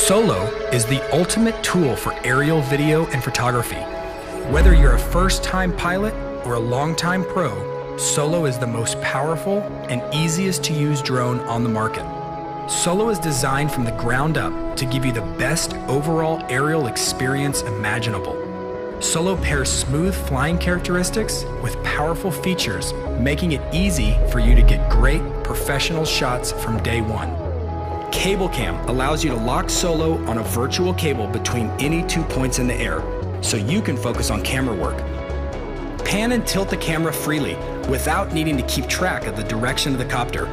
Solo is the ultimate tool for aerial video and photography. Whether you're a first-time pilot or a long-time pro, Solo is the most powerful and easiest to use drone on the market. Solo is designed from the ground up to give you the best overall aerial experience imaginable. Solo pairs smooth flying characteristics with powerful features, making it easy for you to get great professional shots from day one. Cable Cam allows you to lock Solo on a virtual cable between any 2 points in the air, so you can focus on camera work. Pan and tilt the camera freely without needing to keep track of the direction of the copter.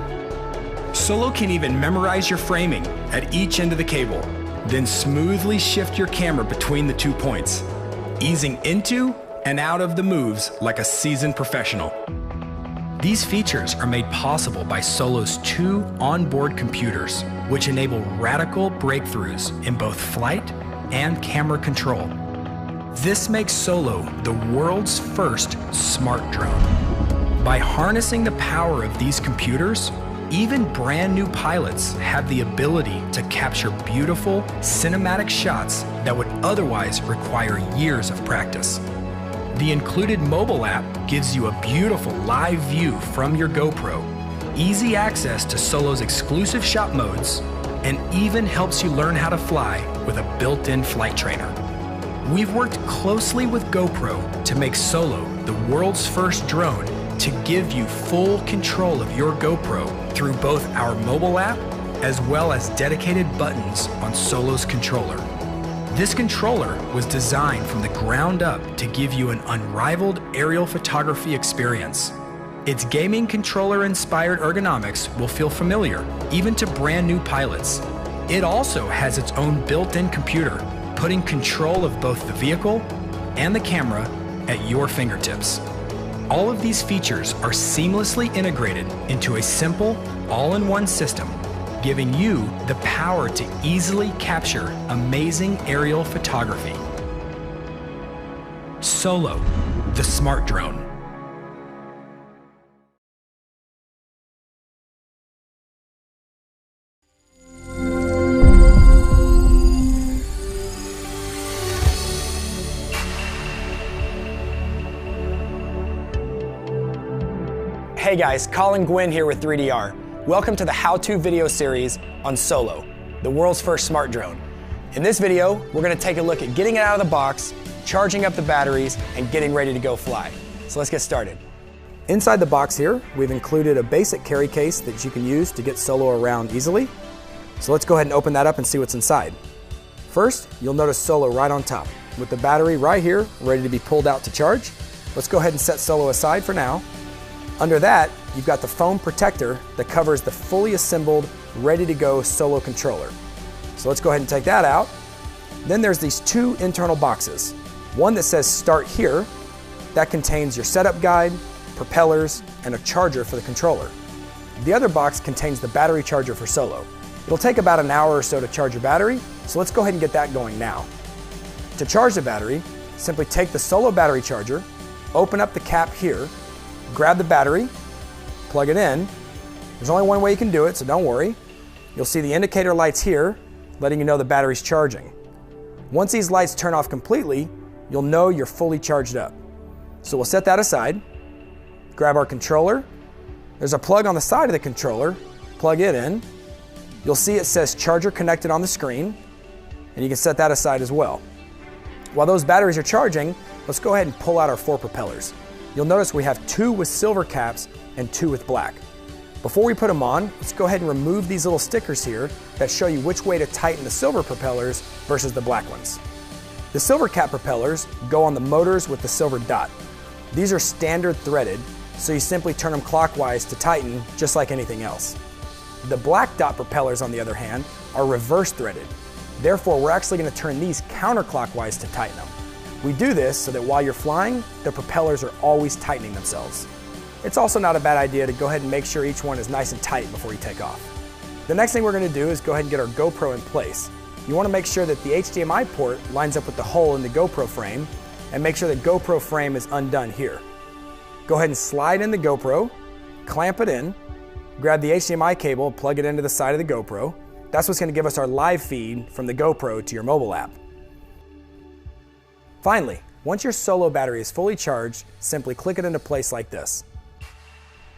Solo can even memorize your framing at each end of the cable, then smoothly shift your camera between the 2 points, easing into and out of the moves like a seasoned professional. These features are made possible by Solo's 2 onboard computers, which enable radical breakthroughs in both flight and camera control. This makes Solo the world's first smart drone. By harnessing the power of these computers, even brand new pilots have the ability to capture beautiful cinematic shots that would otherwise require years of practice. The included mobile app gives you a beautiful live view from your GoPro, easy access to Solo's exclusive shot modes, and even helps you learn how to fly with a built-in flight trainer. We've worked closely with GoPro to make Solo the world's first drone to give you full control of your GoPro through both our mobile app as well as dedicated buttons on Solo's controller. This controller was designed from the ground up to give you an unrivaled aerial photography experience. Its gaming controller-inspired ergonomics will feel familiar, even to brand new pilots. It also has its own built-in computer, putting control of both the vehicle and the camera at your fingertips. All of these features are seamlessly integrated into a simple, all-in-one system, giving you the power to easily capture amazing aerial photography. Solo, the smart drone. Hey guys, Colin Gwynn here with 3DR. Welcome to the how-to video series on Solo, the world's first smart drone. In this video, we're going to take a look at getting it out of the box, charging up the batteries, and getting ready to go fly. So let's get started. Inside the box here, we've included a basic carry case that you can use to get Solo around easily. So let's go ahead and open that up and see what's inside. First, you'll notice Solo right on top, with the battery right here, ready to be pulled out to charge. Let's go ahead and set Solo aside for now. Under that, you've got the foam protector that covers the fully assembled, ready-to-go Solo controller. So let's go ahead and take that out. Then there's these 2 internal boxes. One that says Start Here, that contains your setup guide, propellers, and a charger for the controller. The other box contains the battery charger for Solo. It'll take about an hour or so to charge your battery, so let's go ahead and get that going now. To charge the battery, simply take the Solo battery charger, open up the cap here, grab the battery, plug it in. There's only one way you can do it, so don't worry. You'll see the indicator lights here, letting you know the battery's charging. Once these lights turn off completely, you'll know you're fully charged up. So we'll set that aside, grab our controller. There's a plug on the side of the controller, plug it in. You'll see it says charger connected on the screen, and you can set that aside as well. While those batteries are charging, let's go ahead and pull out our 4 propellers. You'll notice we have 2 with silver caps and 2 with black. Before we put them on, let's go ahead and remove these little stickers here that show you which way to tighten the silver propellers versus the black ones. The silver cap propellers go on the motors with the silver dot. These are standard threaded, so you simply turn them clockwise to tighten just like anything else. The black dot propellers, on the other hand, are reverse threaded. Therefore, we're actually going to turn these counterclockwise to tighten them. We do this so that while you're flying, the propellers are always tightening themselves. It's also not a bad idea to go ahead and make sure each one is nice and tight before you take off. The next thing we're going to do is go ahead and get our GoPro in place. You want to make sure that the HDMI port lines up with the hole in the GoPro frame, and make sure the GoPro frame is undone here. Go ahead and slide in the GoPro, clamp it in, grab the HDMI cable, plug it into the side of the GoPro, That's what's gonna give us our live feed from the GoPro to your mobile app. Finally, once your Solo battery is fully charged, simply click it into place like this.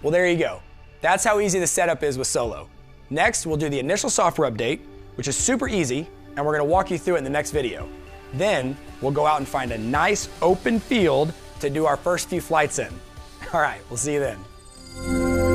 Well, there you go. That's how easy the setup is with Solo. Next, we'll do the initial software update, which is super easy, and we're gonna walk you through it in the next video. Then, we'll go out and find a nice open field to do our first few flights in. All right, we'll see you then.